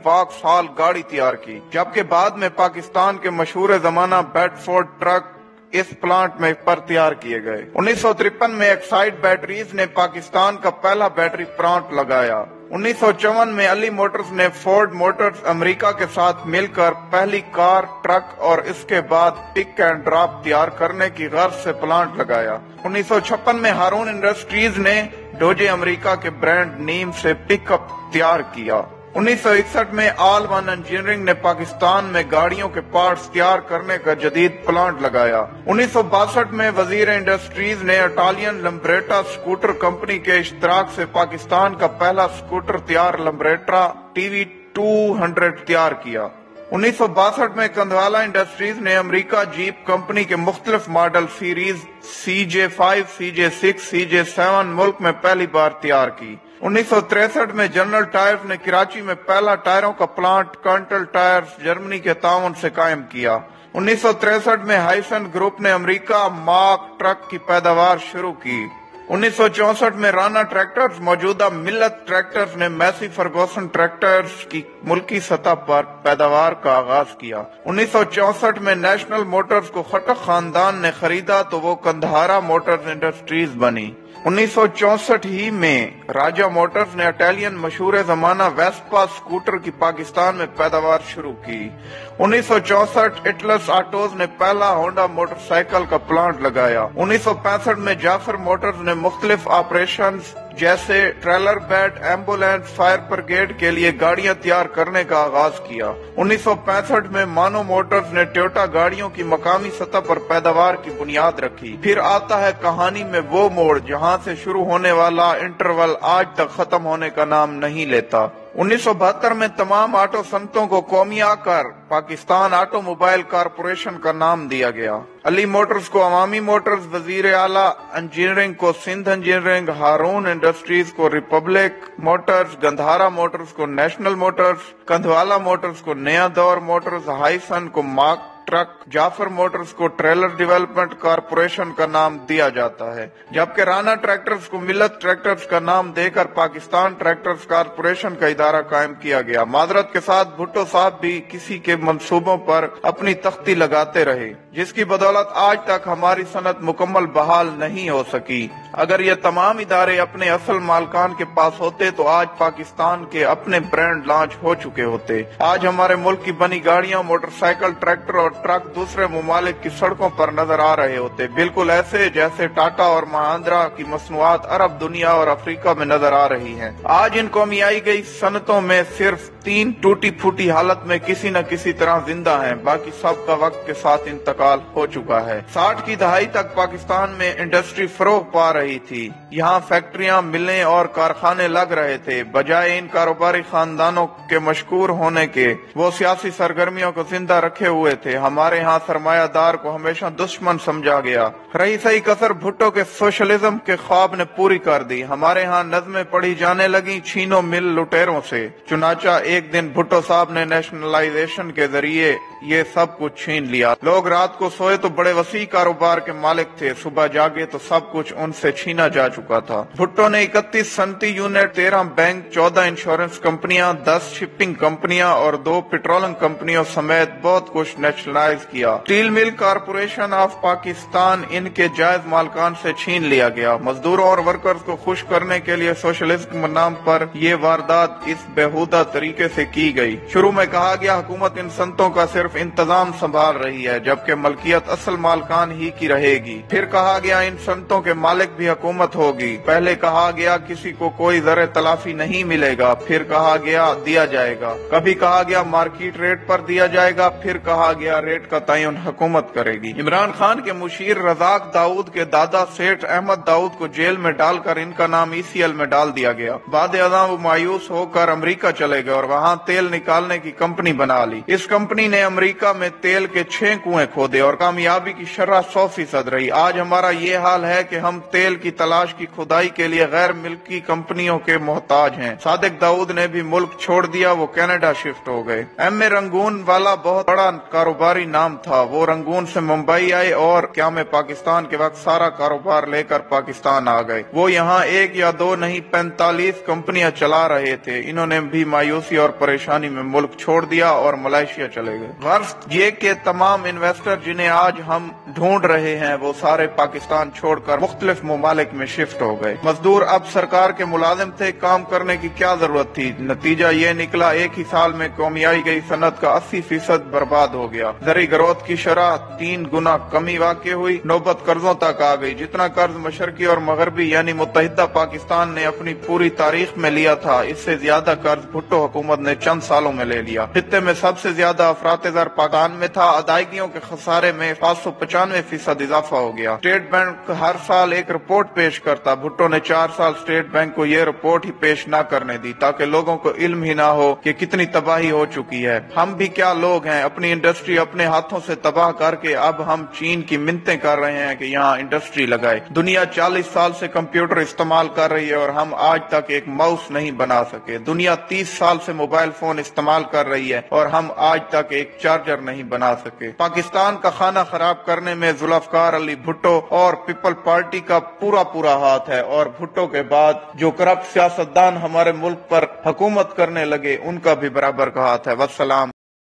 واکسال گاڑی تیار کی، جبکہ بعد میں پاکستان کے مشہور زمانہ بیڈفورڈ ٹرک اس پلانٹ میں پر تیار کیے گئے۔ 1953 میں ایکسائڈ بیٹریز نے پاکستان کا پہلا بیٹری پلانٹ لگایا۔ 1954 میں علی موٹرز نے فورڈ موٹرز امریکہ کے ساتھ مل کر پہلی کار، ٹرک اور اس کے بعد پک اینڈ ڈراپ تیار کرنے کی غرض سے پلانٹ لگایا۔ 1956 میں ہارون انڈسٹریز نے ڈوجے امریکہ کے برانڈ نیم سے پک اپ تیار کیا۔ 1961 میں آل ون انجینئرنگ نے پاکستان میں گاڑیوں کے پارٹس تیار کرنے کا جدید پلانٹ لگایا۔ 1962 میں وزیر انڈسٹریز نے اٹالین لمبریٹا سکوٹر کمپنی کے اشتراک سے پاکستان کا پہلا سکوٹر تیار لمبریٹا TV 200 تیار کیا۔ 1962 میں کندوالا انڈسٹریز نے امریکہ جیپ کمپنی کے مختلف model series CJ5، CJ6، CJ7 ملک میں پہلی بار تیار کی۔ 1963 میں جنرل ٹائرز نے کراچی میں پہلا ٹائروں کا پلانٹ کانٹل ٹائرز جرمنی کے تعاون سے قائم کیا۔ 1963 میں ہائسن گروپ نے امریکہ مارک ٹرک کی پیداوار شروع کی۔ 1964 میں رانا ٹریکٹرز موجودہ ملت ٹریکٹرز نے میسی فرگوسن ٹریکٹرز کی ملکی سطح پر پیداوار کا آغاز کیا۔ 1964 میں نیشنل موٹرز کو خٹک خاندان نے خریدا تو وہ کندہارا موٹرز انڈسٹریز بنی۔ 1964 ہی میں راجہ موٹرز نے اٹالین مشہور زمانہ ویسپا سکوٹر کی پاکستان میں پیداوار شروع کی۔ 1964 اٹلس آٹوز نے پہلا ہونڈا موٹر سائیکل کا پلانٹ لگایا۔ 1965 میں جعفر موٹرز نے مختلف آپریشنز جیسے trailer bed, ambulance, fire brigade کے لیے گاڑیاں تیار کرنے کا آغاز کیا۔ 1965 میں مانو موٹرز نے ٹویوٹا گاڑیوں کی مقامی سطح پر پیداوار کی بنیاد رکھی۔ پھر آتا ہے کہانی میں وہ موڑ جہاں سے شروع ہونے والا انٹرول آج تک ختم ہونے کا نام نہیں لیتا۔ 1972 میں تمام آٹو صنعتوں کو قومیہ کر پاکستان آٹو موبائل کارپوریشن کا نام دیا گیا۔ علی موٹرز کو عوامی موٹرز، وزیر اعلیٰ انجینئرنگ کو سندھ انجینئرنگ، ہارون انڈسٹریز کو ریپبلک موٹرز، گندھارا موٹرز کو نیشنل موٹرز، کندھوالا موٹرز کو نیا دور موٹرز، ہائسن کو مارک ٹرک، جعفر موٹرز کو ٹریلر ڈیولپمنٹ کارپوریشن کا نام دیا جاتا ہے، جبکہ رانا ٹریکٹرز کو ملت ٹریکٹرز کا نام دے کر پاکستان ٹریکٹرز کارپوریشن کا ادارہ قائم کیا گیا۔ معذرت کے ساتھ بھٹو صاحب بھی کسی کے منصوبوں پر اپنی تختی لگاتے رہے، جس کی بدولت آج تک ہماری صنعت مکمل بحال نہیں ہو سکی۔ اگر یہ تمام ادارے اپنے اصل مالکان کے پاس ہوتے تو آج پاکستان کے اپنے برانڈ لانچ ہو چکے ہوتے۔ آج ہمارے ملک کی بنی گاڑیاں، موٹر سائیکل، ٹریکٹر اور ٹرک دوسرے ممالک کی سڑکوں پر نظر آ رہے ہوتے، بالکل ایسے جیسے ٹاٹا اور مہندرا کی مصنوعات عرب دنیا اور افریقہ میں نظر آ رہی ہیں۔ آج ان قومیائی گئی صنعتوں میں صرف 3 ٹوٹی پھوٹی حالت میں کسی نہ کسی طرح زندہ ہیں، باقی سب کا وقت کے ساتھ انتقال ہو چکا ہے۔ 60 کی دہائی تک پاکستان میں انڈسٹری فروغ پا رہی تھی، یہاں فیکٹریاں، ملیں اور کارخانے لگ رہے تھے۔ بجائے ان کاروباری خاندانوں کے مشکور ہونے کے، وہ سیاسی سرگرمیوں کو زندہ رکھے ہوئے تھے۔ ہمارے ہاں سرمایہ دار کو ہمیشہ دشمن سمجھا گیا۔ رہی صحیح کسر بھٹو کے سوشلزم کے خواب نے پوری کر دی۔ ہمارے ہاں نظمیں پڑھی جانے لگیں چھینو مل لٹیروں سے، چنانچہ ایک دن بھٹو صاحب نے نیشنلائزیشن کے ذریعے یہ سب کچھ چھین لیا۔ لوگ رات کو سوئے تو بڑے وسیع کاروبار کے مالک تھے، صبح جاگے تو سب کچھ ان سے چھینا جا چکا تھا۔ بھٹو نے 31 صنعتی یونٹ، 13 بینک، 14 انشورنس کمپنیاں، 10 شپنگ کمپنیاں اور 2 پیٹرولنگ کمپنیوں سمیت بہت کچھ نیشنلائز کیا۔ اسٹیل مل کارپوریشن آف پاکستان ان کے جائز مالکان سے چھین لیا گیا۔ مزدوروں اور ورکرز کو خوش کرنے کے لیے سوشلزم کے نام پر یہ واردات اس بےہودہ طریقے سے کی گئی۔ شروع میں کہا گیا حکومت ان صنعتوں کا صرف انتظام سنبھال رہی ہے، جبکہ ملکیت اصل مالکان ہی کی رہے گی۔ پھر کہا گیا ان صنعتوں کے مالک بھی حکومت ہوگی۔ پہلے کہا گیا کسی کو کوئی ذرے تلافی نہیں ملے گا، پھر کہا گیا دیا جائے گا۔ کبھی کہا گیا مارکیٹ ریٹ پر دیا جائے گا، پھر کہا گیا ریٹ کا تعین حکومت کرے گی۔ عمران خان کے مشیر رزاق داؤد کے دادا سیٹھ احمد داؤد کو جیل میں ڈال کر ان کا نام ECL میں ڈال دیا گیا۔ بعد ازاں وہ مایوس ہو کر امریکہ چلے گئے اور وہاں تیل نکالنے کی کمپنی بنا لی۔ اس کمپنی نے امریکہ میں تیل کے 6 کنویں کھودے اور کامیابی کی شرح 100% رہی۔ آج ہمارا یہ حال ہے کہ ہم تیل کی تلاش کی کھدائی کے لیے غیر ملکی کمپنیوں کے محتاج ہیں۔ صادق داؤد نے بھی ملک چھوڑ دیا، وہ کینیڈا شفٹ ہو گئے۔ ایم اے رنگون والا بہت بڑا کاروبار کاروباری نام تھا۔ وہ رنگون سے ممبئی آئے اور قیام پاکستان کے وقت سارا کاروبار لے کر پاکستان آ گئے۔ وہ یہاں 1 یا 2 نہیں 45 کمپنیاں چلا رہے تھے۔ انہوں نے بھی مایوسی اور پریشانی میں ملک چھوڑ دیا اور ملائیشیا چلے گئے۔ غرض یہ کہ تمام انویسٹر جنہیں آج ہم ڈھونڈ رہے ہیں وہ سارے پاکستان چھوڑ کر مختلف ممالک میں شفٹ ہو گئے۔ مزدور اب سرکار کے ملازم تھے، کام کرنے کی کیا ضرورت تھی؟ نتیجہ یہ نکلا، ایک ہی سال میں قومیائی گئی صنعت کا 80% برباد ہو گیا۔ زرعی گروتھ کی شرح 3 گنا کمی واقع ہوئی، نوبت قرضوں تک آ گئی۔ جتنا قرض مشرقی اور مغربی یعنی متحدہ پاکستان نے اپنی پوری تاریخ میں لیا تھا، اس سے زیادہ قرض بھٹو حکومت نے چند سالوں میں لے لیا۔ خطے میں سب سے زیادہ افراط زر پاکستان میں تھا۔ ادائیگیوں کے خسارے میں 595% اضافہ ہو گیا۔ اسٹیٹ بینک ہر سال ایک رپورٹ پیش کرتا، بھٹو نے 4 سال اسٹیٹ بینک کو یہ رپورٹ ہی پیش نہ کرنے دی تاکہ لوگوں کو علم ہی نہ ہو کہ کتنی تباہی ہو چکی ہے۔ ہم بھی کیا لوگ ہیں، اپنی انڈسٹری اپنے ہاتھوں سے تباہ کر کے اب ہم چین کی منتیں کر رہے ہیں کہ یہاں انڈسٹری لگائے۔ دنیا 40 سال سے کمپیوٹر استعمال کر رہی ہے اور ہم آج تک ایک ماؤس نہیں بنا سکے۔ دنیا 30 سال سے موبائل فون استعمال کر رہی ہے اور ہم آج تک ایک چارجر نہیں بنا سکے۔ پاکستان کا کھانا خراب کرنے میں ذوالفقار علی بھٹو اور پیپل پارٹی کا پورا ہاتھ ہے، اور بھٹو کے بعد جو کرپٹ سیاستدان ہمارے ملک پر حکومت کرنے لگے ان کا بھی برابر کا ہاتھ ہے۔ والسلام۔